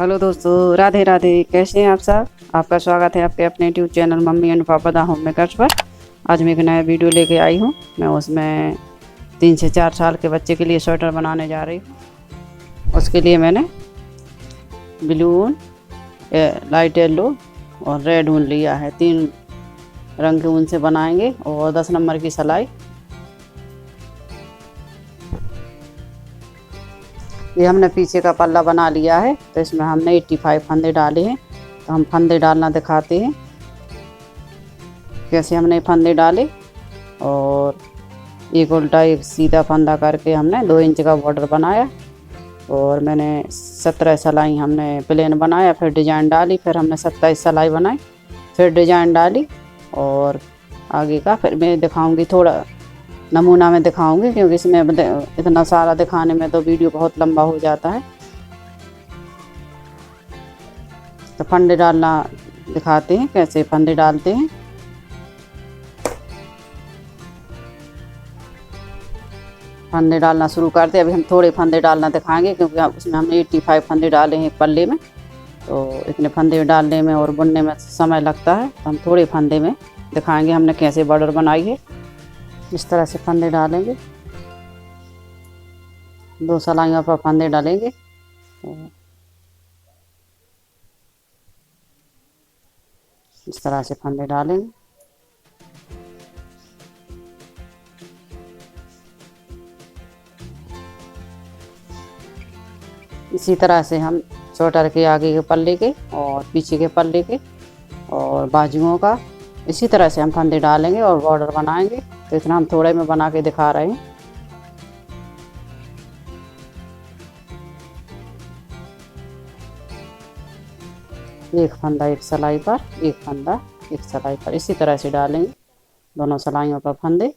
Hello दोस्तों, राधे राधे। कैसे हैं आप सब? आपका स्वागत है आपके अपने यूट्यूब चैनल मम्मी एंड पापा दा होम मेकर्स पर। आज मैं एक नया वीडियो लेके आई हूँ। मैं उसमें 3 से 4 साल के बच्चे के लिए स्वेटर बनाने जा रही हूँ। उसके लिए मैंने ब्लू ऊन, लाइट येलो और रेड ऊन लिया है। 3 रंग के ऊन से बनाएंगे और 10 नंबर की सिलाई। ये हमने पीछे का पल्ला बना लिया है, तो इसमें हमने 85 फंदे डाले हैं। तो हम फंदे डालना दिखाते हैं कैसे हमने फंदे डाले। और एक उल्टा एक सीधा फंदा करके हमने 2 इंच का बॉर्डर बनाया। और मैंने 17 सिलाई हमने प्लेन बनाया, फिर डिजाइन डाली, फिर हमने 27 सिलाई बनाई, फिर डिजाइन डाली। और आगे का फिर मैं दिखाऊंगी, थोड़ा नमूना में दिखाऊंगी, क्योंकि इसमें इतना सारा दिखाने में तो वीडियो बहुत लंबा हो जाता है। तो फंदे डालना दिखाते हैं कैसे फंदे डालते हैं। फंदे डालना शुरू करते हैं। अभी हम थोड़े फंदे डालना दिखाएंगे, क्योंकि उसमें हमने 85 फंदे डाले हैं पल्ले में। तो इतने फंदे डालने में और बुनने में समय लगता है, तो हम थोड़े फंदे में दिखाएंगे हमने कैसे बॉर्डर बनाई है। इस तरह से फंदे डालेंगे, 2 सिलाइयों पर फंदे डालेंगे। इस तरह से फंदे डालेंगे। इसी तरह से हम स्वेटर के आगे के पल्ले के और पीछे के पल्ले के और बाजुओं का इसी तरह से हम फंदे डालेंगे और बॉर्डर बनाएंगे। तो इतना हम थोड़े में बना के दिखा रहे हैं। एक फंदा एक सिलाई पर, एक फंदा एक सिलाई पर, इसी तरह से डालेंगे दोनों सिलाइयों पर फंदे।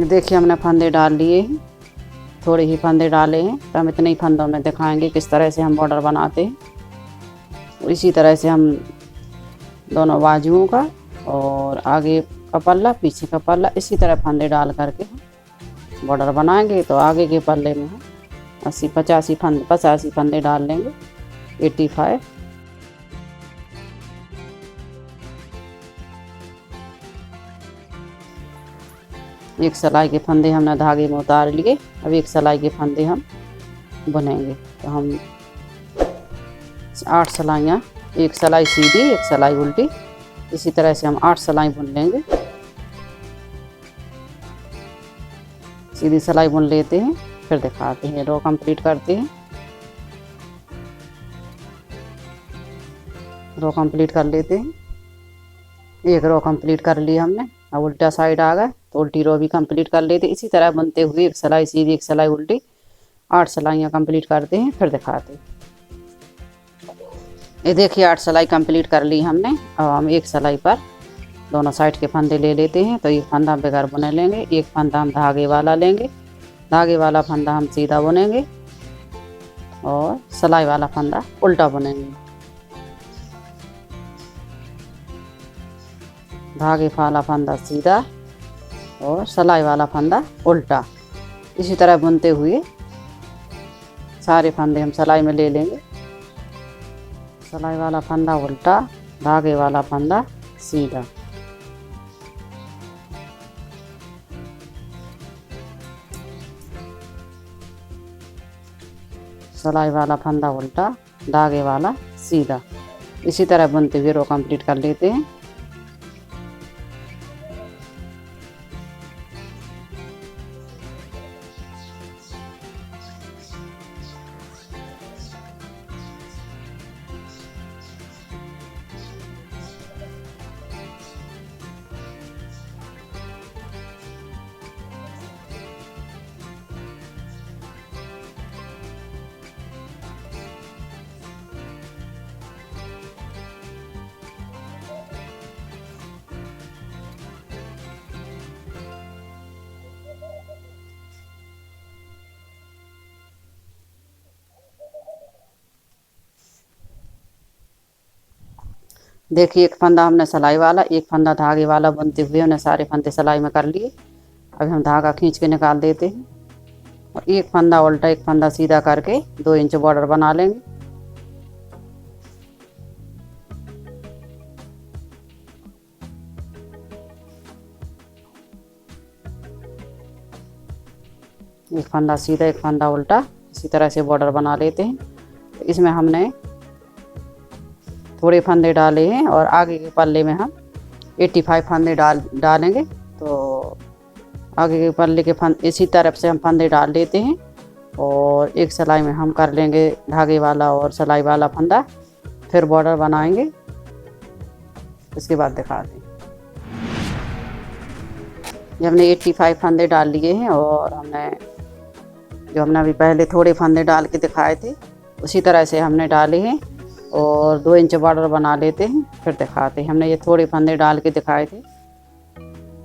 देखिए हमने फंदे डाल लिए हैं, थोड़े ही फंदे डाले हैं। तो हम इतने ही फंदों में दिखाएंगे किस तरह से हम बॉर्डर बनाते हैं। इसी तरह से हम दोनों बाजुओं का और आगे का पल्ला पीछे का पल्ला इसी तरह फंदे डाल करके हम बॉर्डर बनाएंगे। तो आगे के पल्ले में हम 85 फंदे डाल लेंगे, 85। एक सिलाई के फंदे हमने धागे में उतार लिए। अब एक सिलाई के फंदे हम बुनेंगे। तो हम 8 सिलाइयाँ, एक सिलाई सीधी एक सिलाई उल्टी, इसी तरह से हम 8 सिलाई बुन लेंगे। सीधी सिलाई बुन लेते हैं, फिर दिखाते हैं, रो कंप्लीट करते हैं। रो कंप्लीट कर लेते हैं। एक रो कंप्लीट कर ली हमने। अब उल्टा साइड आ गए तो उल्टी रो भी कंप्लीट कर लेते। इसी तरह बनते हुए एक सिलाई सीधी एक सिलाई उल्टी 8 सिलाइयाँ कंप्लीट करते हैं, फिर दिखाते हैं। ये देखिए 8 सिलाई कंप्लीट कर ली हमने। अब हम एक सिलाई पर दोनों साइड के फंदे ले लेते हैं। तो एक फंदा हम बगैर बुने लेंगे, एक फंदा हम धागे वाला लेंगे। धागे वाला फंदा हम सीधा बुनेंगे और सिलाई वाला फंदा उल्टा बुनेंगे। धागे वाला फंदा सीधा और सिलाई वाला फंदा उल्टा, इसी तरह बुनते हुए सारे फंदे हम सिलाई में ले लेंगे। सिलाई वाला फंदा उल्टा, धागे वाला फंदा सीधा। सिलाई वाला फंदा उल्टा, धागे वाला सीधा, इसी तरह बुनते हुए रो कंप्लीट कर लेते हैं। देखिए एक फंदा हमने सिलाई वाला, एक फंदा धागे वाला बुनते हुए हमने सारे फंदे सिलाई में कर लिए। अभी हम धागा खींच के निकाल देते हैं और एक फंदा उल्टा एक फंदा सीधा करके 2 इंच बॉर्डर बना लेंगे। एक फंदा सीधा एक फंदा उल्टा, इसी तरह से बॉर्डर बना लेते हैं। तो इसमें हमने थोड़े फंदे डाले हैं और आगे के पल्ले में हम 85 फंदे डालेंगे। तो आगे के पल्ले के इसी तरफ से हम फंदे डाल लेते हैं और एक सिलाई में हम कर लेंगे धागे वाला और सिलाई वाला फंदा, फिर बॉर्डर बनाएंगे। इसके बाद दिखाते हैं। ये हमने 85 फंदे डाल लिए हैं और हमने अभी पहले थोड़े फंदे डाल के दिखाए थे उसी तरह से हमने डाले हैं और 2 इंच बॉर्डर बना लेते हैं, फिर दिखाते हैं। हमने ये थोड़े फंदे डाल के दिखाए थे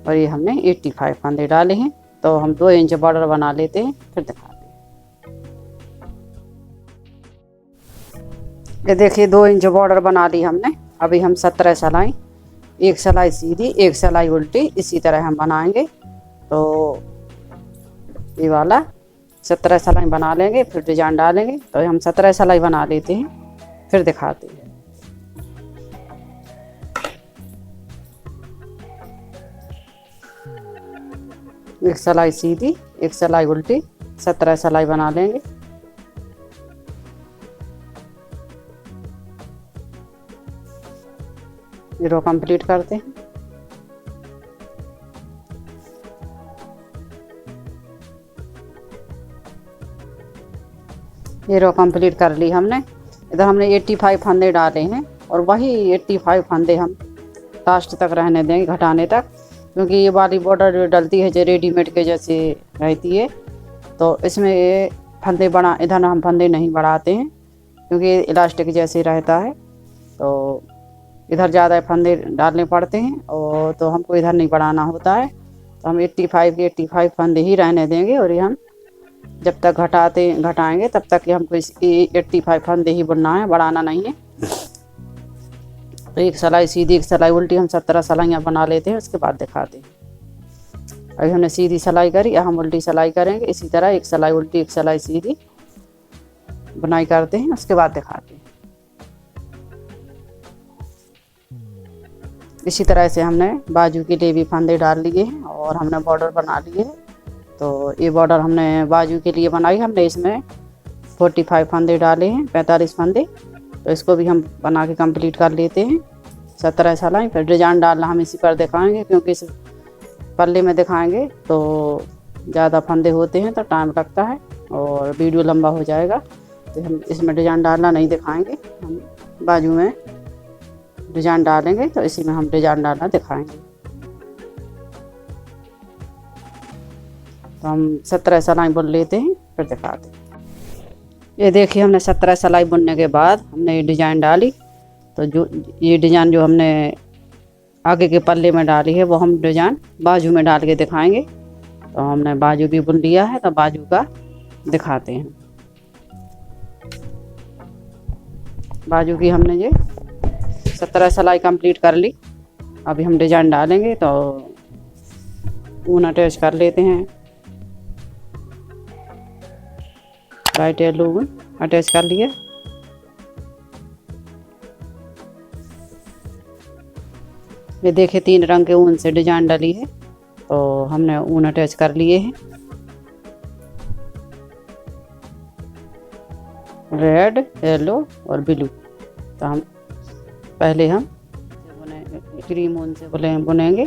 और ये हमने 85 फंदे डाले हैं, तो हम 2 इंच बॉर्डर बना लेते हैं, फिर दिखाते हैं। ये देखिए 2 इंच बॉर्डर बना ली हमने। अभी हम 17 सिलाई, एक सिलाई सीधी एक सिलाई उल्टी, इसी तरह हम बनाएंगे। तो ये वाला 17 सिलाई बना लेंगे, फिर डिजाइन डालेंगे। तो हम 17 सिलाई बना लेते हैं, फिर दिखाते हैं। एक सिलाई सीधी एक सिलाई उल्टी, 17 सिलाई बना लेंगे। ये रो कंप्लीट करते हैं। ये रो कंप्लीट कर ली हमने। इधर हमने 85 फंदे डाले हैं और वही 85 फंदे हम लास्ट तक रहने देंगे, घटाने तक, क्योंकि ये वाली बॉर्डर जो डलती है जो रेडीमेड के जैसे रहती है, तो इसमें ये फंदे इधर हम फंदे नहीं बढ़ाते हैं क्योंकि इलास्टिक जैसे रहता है। तो इधर ज़्यादा फंदे डालने पड़ते हैं और तो हमको इधर नहीं बढ़ाना होता है। तो हम 85 के 85 फंदे ही रहने देंगे और ये हम जब तक घटाएंगे तब तक हमको इस 85 फंदे ही बुनना है, बढ़ाना नहीं है। तो एक सिलाई सीधी एक सिलाई उल्टी हम 17 सिलाइयाँ बना लेते हैं, उसके बाद दिखाते हैं। अभी हमने सीधी सिलाई करी, अब हम उल्टी सिलाई करेंगे। इसी तरह एक सिलाई उल्टी एक सिलाई सीधी बुनाई करते हैं, उसके बाद दिखाते हैं। इसी तरह से हमने बाजू के लिए भी फंदे डाल लिए हैं और हमने बॉर्डर बना लिए हैं। तो ये बॉर्डर हमने बाजू के लिए बनाई, हमने इसमें 45 फंदे डाले हैं, 45 फंदे। तो इसको भी हम बना के कंप्लीट कर लेते हैं। 17 सिलाई, फिर डिजाइन डालना हम इसी पर दिखाएंगे क्योंकि इस पल्ले में दिखाएंगे तो ज़्यादा फंदे होते हैं तो टाइम लगता है और वीडियो लंबा हो जाएगा। तो हम इसमें डिजाइन डालना नहीं दिखाएंगे, हम बाजू में डिजाइन डालेंगे, तो इसी में हम डिजाइन डालना दिखाएंगे। तो हम 17 सिलाई बुन लेते हैं, फिर दिखाते हैं। ये देखिए हमने 17 सिलाई बुनने के बाद हमने ये डिजाइन डाली। तो जो ये डिजाइन जो हमने आगे के पल्ले में डाली है वो हम डिजाइन बाजू में डाल के दिखाएंगे। तो हमने बाजू भी बुन लिया है, तो बाजू का दिखाते हैं। बाजू की हमने ये 17 सिलाई कंप्लीट कर ली। अभी हम डिजाइन डालेंगे, तो ऊन अटैच कर लेते हैं। राइट येलो ऊन अटैच कर लिया। ये देखिए 3 रंग के ऊन से डिजाइन डाली है, तो हमने ऊन अटैच कर लिए हैं। रेड, येलो और ब्लू। तो हम पहले हम क्रीम ऊन से बुनेंगे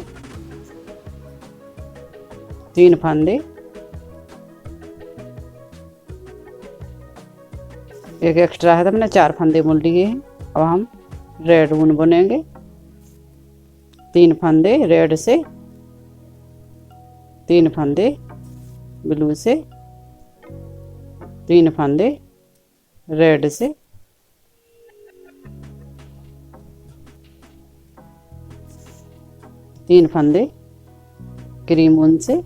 3 फंदे। एक एक्स्ट्रा है तो हमने 4 फंदे बुन लिए हैं। अब हम रेड ऊन बुनेंगे 3 फंदे रेड से, 3 फंदे ब्लू से, 3 फंदे रेड से, 3 फंदे क्रीम ऊन से,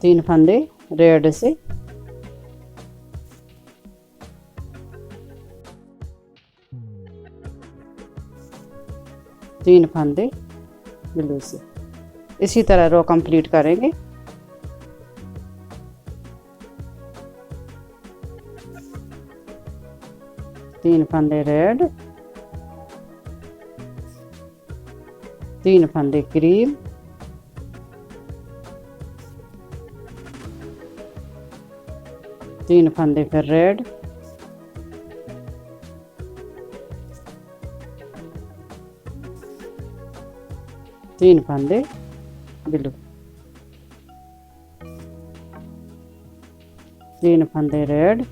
3 फंदे रेड से, तीन फंदे ब्लू से। इसी तरह रो कंप्लीट करेंगे। तीन फंदे रेड, तीन फंदे क्रीम, तीन फंदे फिर रेड, तीन फंदे ब्लू, तीन फंदे रेड,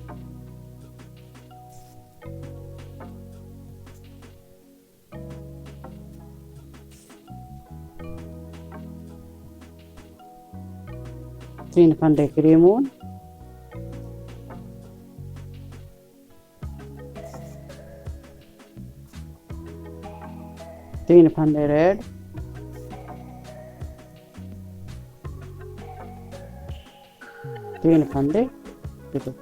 तीन फंदे क्रीमून, तीन फंदे रेड, तीन फंदे ब्लू,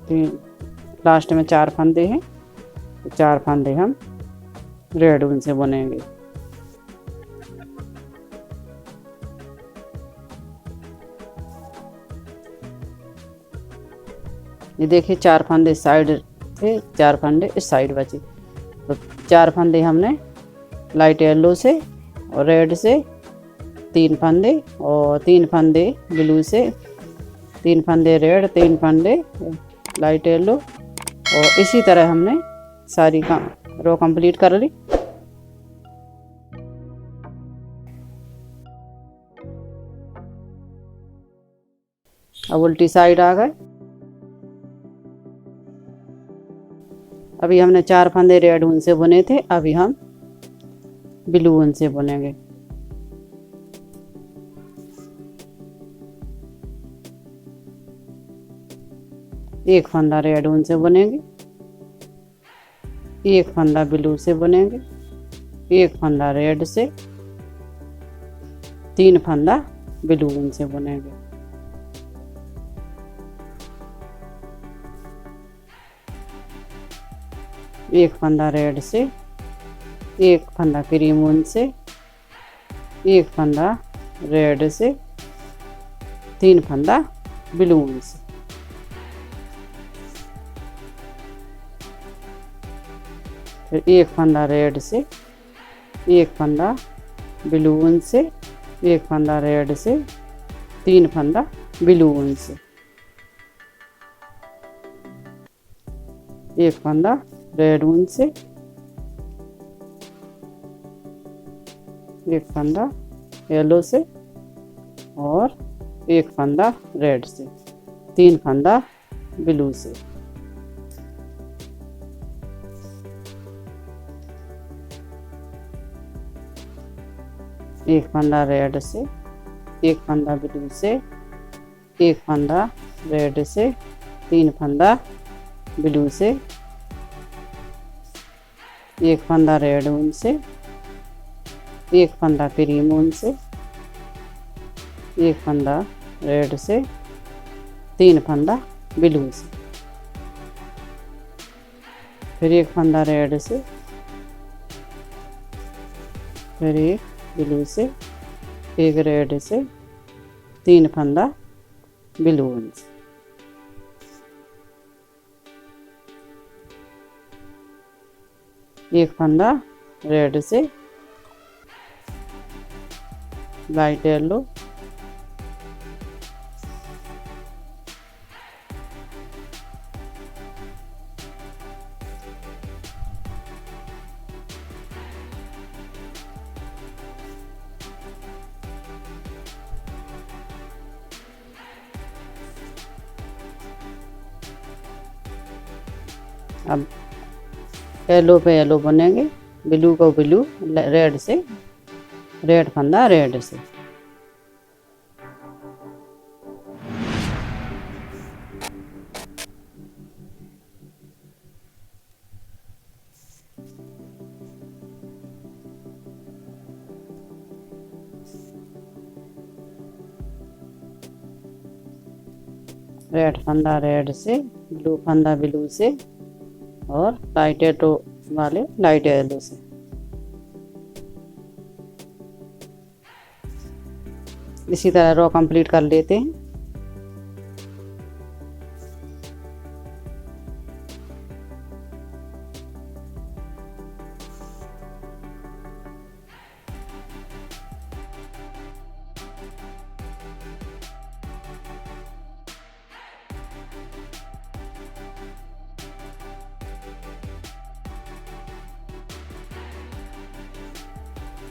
तीन, लास्ट में चार फंदे हैं, तो चार फंदे हम रेड ऊन से बुनेंगे। ये देखिए चार फंदे इस साइड थे, चार फंदे इस साइड बचे, तो चार फंदे हमने लाइट येलो से और रेड से, तीन फंदे और तीन फंदे ब्लू से, तीन फंदे रेड, तीन फंदे लाइट येलो, और इसी तरह हमने सारी रो कंप्लीट कर ली। अब उल्टी साइड आ गए। अभी हमने चार फंदे रेड ऊन से बुने थे, अभी हम ब्लू ऊन से बुनेंगे। एक फंदा रेड ऊन से बुनेंगे, एक फंदा ब्लू से बुनेंगे, एक फंदा रेड से, तीन फंदा ब्लू ऊन से बुनेंगे। एक फंदा रेड से, एक फंदा क्रीम ऊन से, एक फंदा रेड से, तीन फंदा ब्लू ऊन से, फिर एक फंदा रेड से, एक फंदा ब्लू ऊन से, एक फंदा रेड से, तीन फंदा ब्लू ऊन से, एक फंदा रेड ऊन से, एक फंदा येलो से और एक फंदा रेड से, तीन फंदा ब्लू से, एक फंदा रेड से, एक फंदा ब्लू से, एक फंदा रेड से, तीन फंदा ब्लू से, एक फंदा रेड ऊन से, एक फंदा क्रीम ऊन से, एक फंदा रेड से, तीन फंदा ब्लू से, फिर एक फंदा रेड से, फिर एक ब्लू से, एक रेड से, तीन फंदा ब्लू ऊन से, एक फंदा रेड से, लाइट येलो, अब येलो पे येलो बुनेंगे, ब्लू को ब्लू, रेड से, रेड फंदा रेड से, रेड फंदा रेड से, ब्लू फंदा ब्लू से और लाइट येलो वाले लाइट येलो से। इसी तरह रो कंप्लीट कर लेते हैं।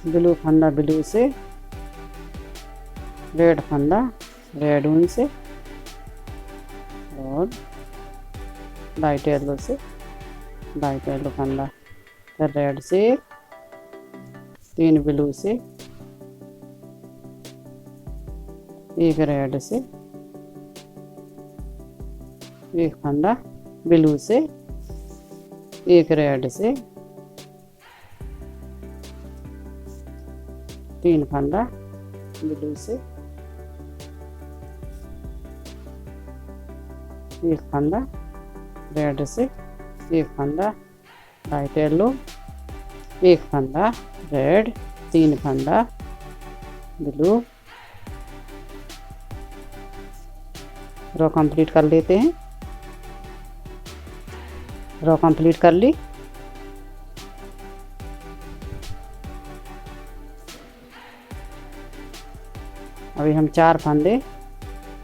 ब्लू फंदा ब्लू से, रेड फंदा रेड ऊन से और लाइट येलो से लाइट येलो फंदा। फिर रेड से 3 ब्लू से, 1 रेड से, 1 फंदा ब्लू से, 1 रेड से, 3 फंदा ब्लू से, 1 फंदा रेड से, 1 फंदा लाइट येलो, 1 फंदा रेड, 3 फंदा ब्लू। रो कंप्लीट कर लेते हैं। रो कंप्लीट कर ली। अभी हम 4 फंदे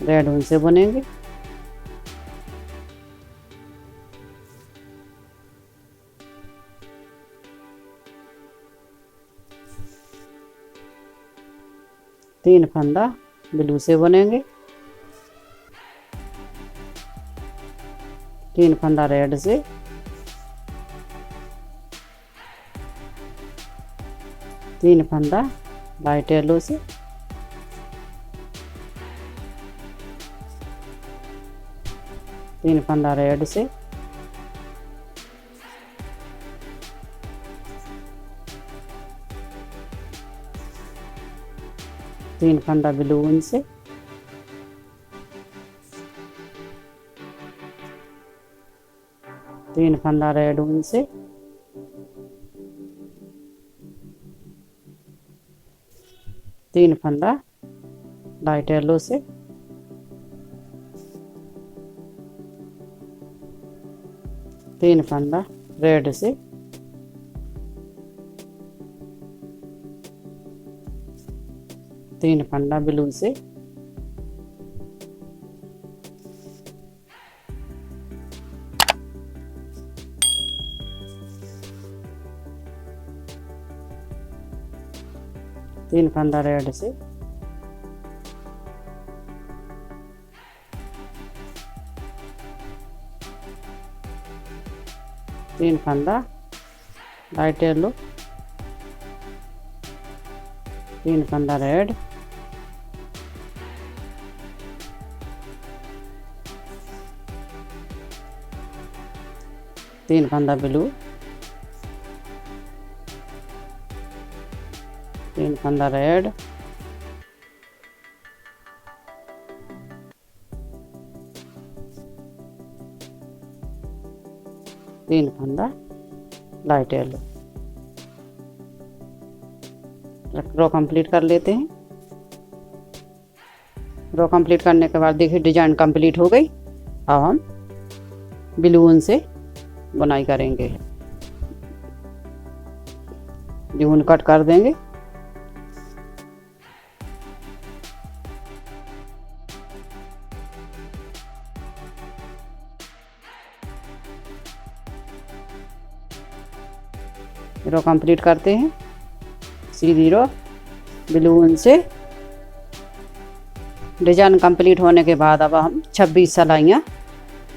रेड ऊन से बुनेंगे। तीन फंदा ब्लू से बुनेंगे, 3 फंदा रेड से, 3 फंदा लाइट येलो से, 3 फंदा रेड से, 3 फंदा ब्लू ऊन से, 3 फंदा रेड ऊन से, 3 फंदा लाइट येलो से, 3 फंदा रेड से, 3 फंदा ब्लू से, 3 फंदा रेड से, 3 फंदा लाइट येलो, 3 फंदा रेड, 3 फंदा ब्लू, 3 फंदा रेड, 3 फंदा लाइट येलो। रो कंप्लीट कर लेते हैं। रो कंप्लीट करने के बाद देखिए डिजाइन कंप्लीट हो गई। अब हम ब्लू ऊन से बुनाई करेंगे। ऊन कट कर देंगे। रो कंप्लीट करते हैं। सीधी रो ब्लू ऊन से डिजाइन कंप्लीट होने के बाद अब हम 26 सिलाइयाँ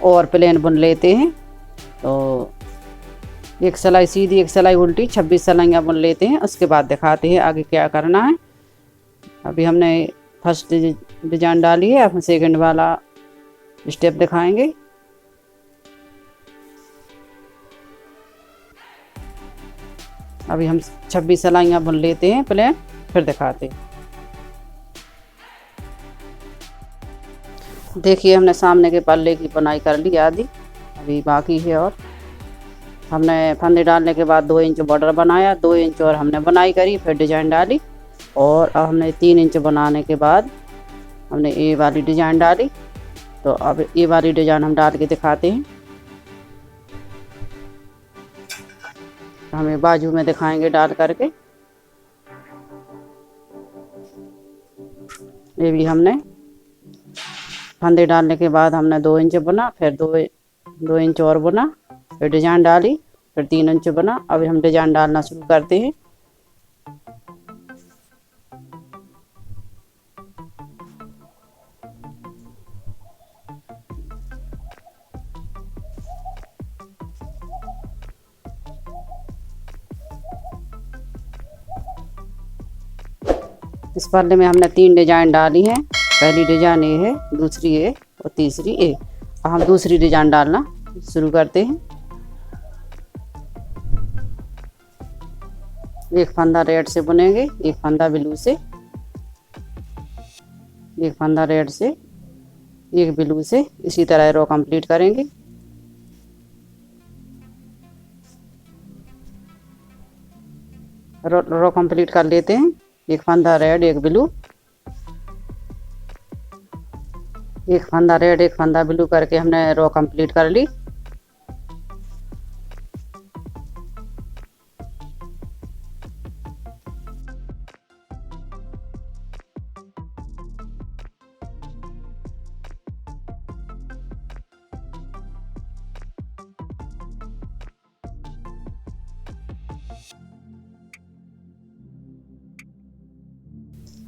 और प्लेन बुन लेते हैं। तो एक सिलाई सीधी एक सिलाई उल्टी 26 सिलाइयाँ बुन लेते हैं। उसके बाद दिखाते हैं आगे क्या करना है। अभी हमने फर्स्ट डिजाइन डाली है, अब सेकंड वाला स्टेप दिखाएंगे। अभी हम 26 सिलाइयाँ बुन लेते हैं प्लेन, फिर दिखाते हैं। देखिए हमने सामने के पल्ले की बुनाई कर ली आधी, अभी बाकी है। और हमने फंदे डालने के बाद 2 इंच बॉर्डर बनाया, 2 इंच और हमने बुनाई करी, फिर डिजाइन डाली। और अब हमने 3 इंच बनाने के बाद हमने ये वाली डिजाइन डाली। तो अब ये वाली डिजाइन हम डाल के दिखाते हैं। हमें बाजू में दिखाएंगे डाल करके। ये भी हमने फंदे डालने के बाद हमने 2 इंच बुना, फिर 2 इंच और बुना, फिर डिजाइन डाली, फिर 3 इंच बुना। अभी हम डिजाइन डालना शुरू करते हैं। इस पल्ले में हमने 3 डिजाइन डाली हैं। पहली डिजाइन ये है, दूसरी ये और तीसरी ये। अब हम दूसरी डिजाइन डालना शुरू करते हैं। एक फंदा रेड से बुनेंगे, एक फंदा ब्लू से, एक फंदा रेड से, एक ब्लू से। इसी तरह रो कंप्लीट करेंगे। रो कंप्लीट कर लेते हैं। एक फंदा रेड, एक ब्लू, एक फंदा रेड, एक फंदा ब्लू करके हमने रो कंप्लीट कर ली।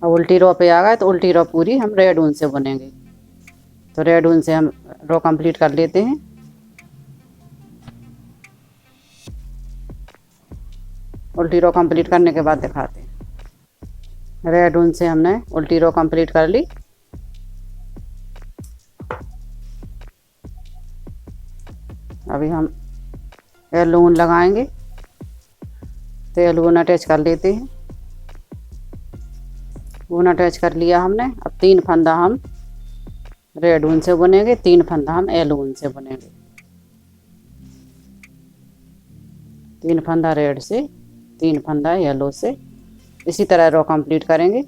अब उल्टी रो पे आ गए तो उल्टी रो पूरी हम रेड ऊन से बुनेंगे। तो रेड ऊन से हम रो कंप्लीट कर लेते हैं। उल्टी रो कंप्लीट करने के बाद दिखाते हैं। रेड ऊन से हमने उल्टी रो कंप्लीट कर ली। अभी हम येलो ऊन लगाएंगे, तो येलो ऊन अटैच कर लेते हैं। ऊन अटैच कर लिया हमने। अब 3 फंदा हम रेड ऊन से बुनेंगे, 3 फंदा हम येलो ऊन से बुनेंगे। 3 फंदा रेड से, 3 फंदा येलो से। इसी तरह रो कंप्लीट करेंगे।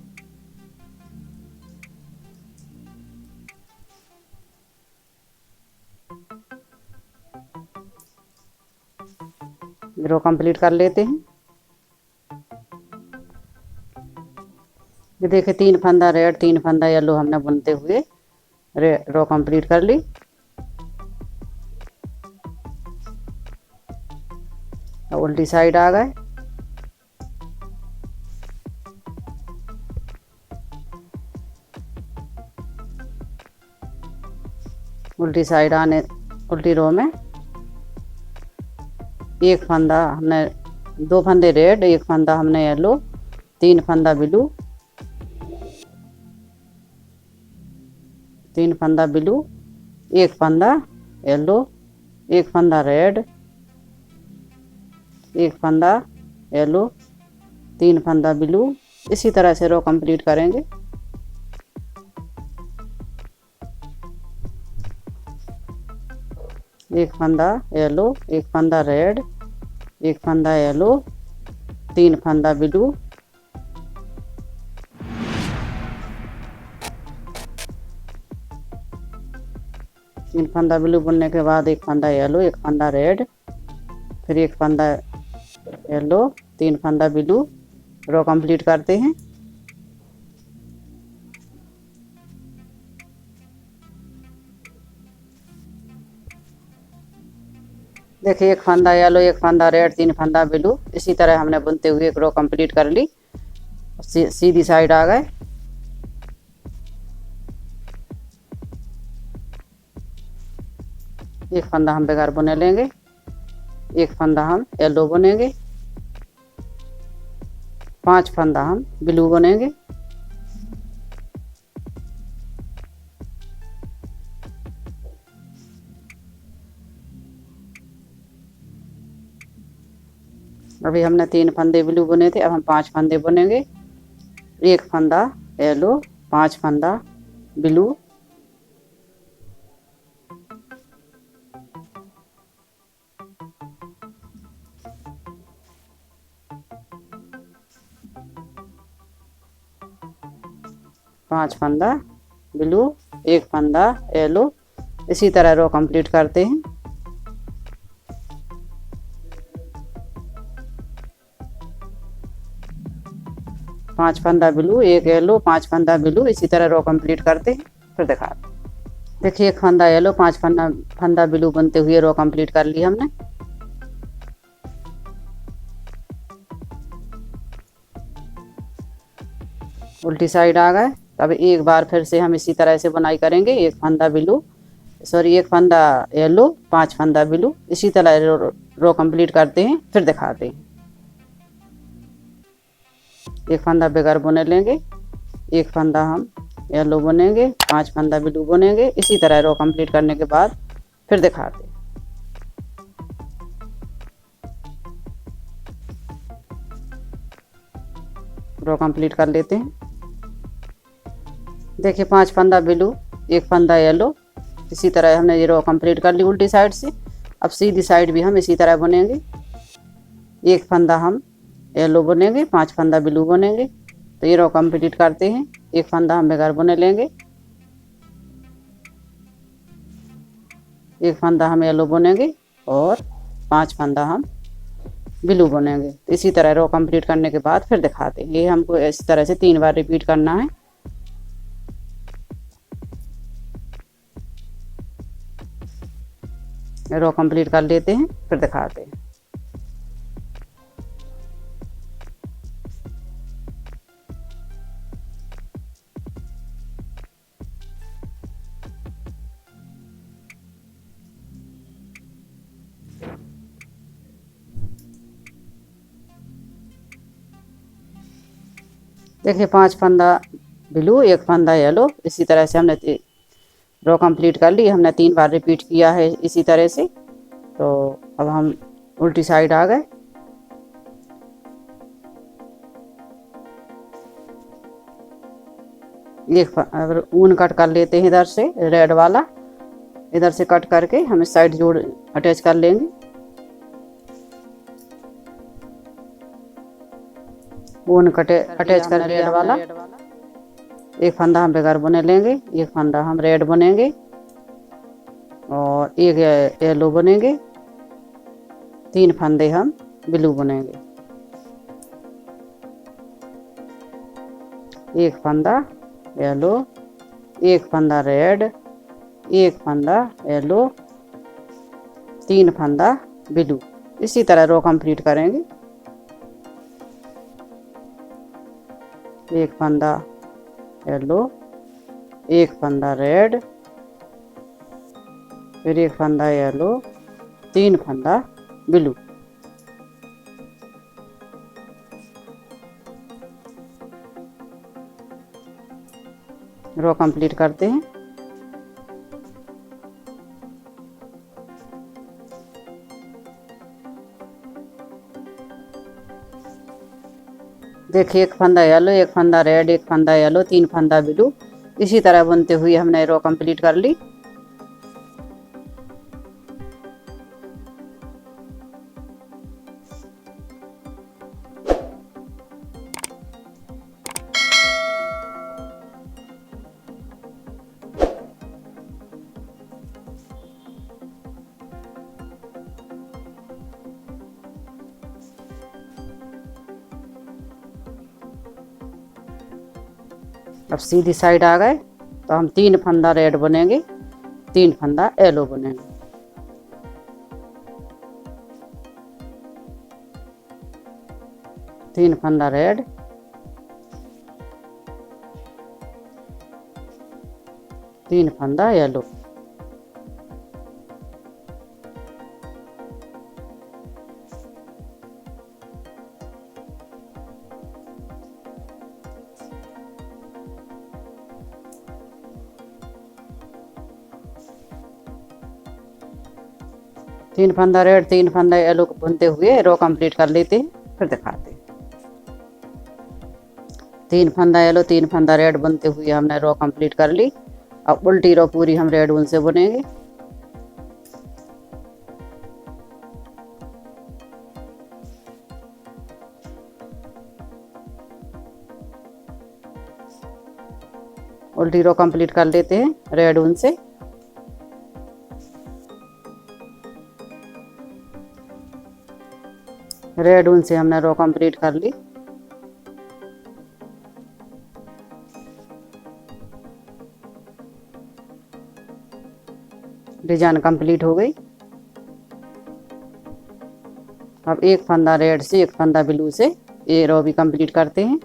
रो कंप्लीट कर लेते हैं। ये देखिए 3 फंदा रेड, 3 फंदा येलो हमने बुनते हुए रो कंप्लीट कर ली। अब उल्टी साइड आ गए। उल्टी साइड आने, उल्टी रो में एक फंदा हमने, 2 फंदे रेड, एक फंदा हमने येलो, 3 फंदा ब्लू, 3 फंदा ब्लू, एक फंदा येलो, एक फंदा रेड, एक फंदा येलो, 3 फंदा ब्लू। इसी तरह से रो कंप्लीट करेंगे। एक फंदा येलो, एक फंदा रेड, एक फंदा येलो, 3 फंदा ब्लू, तीन फंदा ब्लू बुनने के बाद एक फंदा येलो, एक फंदा रेड, फिर एक फंदा येलो, 3 फंदा ब्लू। रो कंप्लीट करते हैं। देखिए एक फंदा येलो, एक फंदा रेड, 3 फंदा ब्लू। इसी तरह हमने बुनते हुए एक रो कंप्लीट कर ली। सीधी साइड आ गए। एक फंदा हम बगैर बुने लेंगे, एक फंदा हम येलो बुनेंगे, 5 फंदा हम ब्लू बुनेंगे। अभी हमने 3 फंदे ब्लू बुने थे, अब हम 5 फंदे बुनेंगे। एक फंदा येलो, 5 फंदा ब्लू, 5 फंदा ब्लू, 1 फंदा येलो, इसी तरह रो कंप्लीट करते हैं। पांच फंदा ब्लू, 1 येलो, 5 फंदा ब्लू, इसी तरह रो कंप्लीट करते हैं, फिर दिखाते हैं। देखिए 1 फंदा येलो, 5 फंदा ब्लू बनते हुए रो कंप्लीट कर ली हमने। उल्टी साइड आ गए। अब एक बार फिर से हम इसी तरह से बुनाई करेंगे। 1 फंदा ब्लू, सॉरी 1 फंदा येलो, 5 फंदा ब्लू, इसी तरह रो कंप्लीट करते हैं, फिर दिखाते हैं। 1 फंदा बगैर बुने लेंगे, 1 फंदा हम येलो बुनेंगे, 5 फंदा ब्लू बुनेंगे, इसी तरह रो कंप्लीट करने के बाद फिर दिखाते हैं। रो कंप्लीट कर लेते हैं। देखिए 5 फंदा ब्लू, 1 फंदा येलो, इसी तरह हमने ये रो कंप्लीट कर ली उल्टी साइड से। अब सीधी साइड भी हम इसी तरह बुनेंगे। 1 फंदा हम येलो बुनेंगे, 5 फंदा ब्लू बुनेंगे, तो ये रो कंप्लीट करते हैं। 1 फंदा हम बगैर बुने लेंगे, 1 फंदा हम येलो बुनेंगे और 5 फंदा हम ब्लू बुनेंगे। इसी तरह रो कंप्लीट करने के बाद फिर दिखाते हैं। ये हमको इस तरह से 3 बार रिपीट करना है। रो कंप्लीट कर लेते हैं, फिर दिखाते हैं। देखिए 5 फंदा ब्लू, 1 फंदा येलो, इसी तरह से हमने रो कंप्लीट कर ली। हमने 3 बार रिपीट किया है इसी तरह से। तो अब हम उल्टी साइड आ गए। अब ऊन कट कर लेते हैं, इधर से रेड वाला इधर से कट करके हम इस साइड जोड़ अटैच कर लेंगे। ऊन कटे अटैच कर रेड वाला। 1 फंदा हम बगैर बुने लेंगे, 1 फंदा हम रेड बुनेंगे और 1 येलो बुनेंगे, 3 फंदे हम ब्लू बुनेंगे। 1 फंदा येलो, 1 फंदा रेड, 1 फंदा येलो, 3 फंदा ब्लू, इसी तरह रो कंप्लीट करेंगे। 1 फंदा येलो, 1 फंदा रेड, फिर 1 फंदा येलो, 3 फंदा ब्लू। रो कंप्लीट करते हैं। देखिए 1 फंदा येलो, 1 फंदा रेड, 1 फंदा येलो, 3 फंदा ब्लू, इसी तरह बुनते हुए हमने रो कंप्लीट कर ली। अब सीधी साइड आ गए, तो हम 3 फंदा रेड बुनेंगे, 3 फंदा येलो बुनेंगे। तीन फंदा रेड, 3 फंदा येलो। तीन फंदा रेड, 3 फंदा येलो बुनते हुए रो कंप्लीट कर लेते हैं, फिर दिखाते हैं। 3 फंदा येलो, 3 फंदा रेड बुनते हुए हमने रो कंप्लीट कर ली। अब उल्टी रो पूरी हम रेड ऊन से बुनेंगे। उल्टी रो कंप्लीट कर लेते हैं रेड ऊन से। रेड ऊन से हमने रो कंप्लीट कर ली। डिजाइन कंप्लीट हो गई। अब एक फंदा रेड से एक फंदा ब्लू से ये रो भी कंप्लीट करते हैं।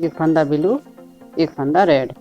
एक फंदा ब्लू एक फंदा रेड।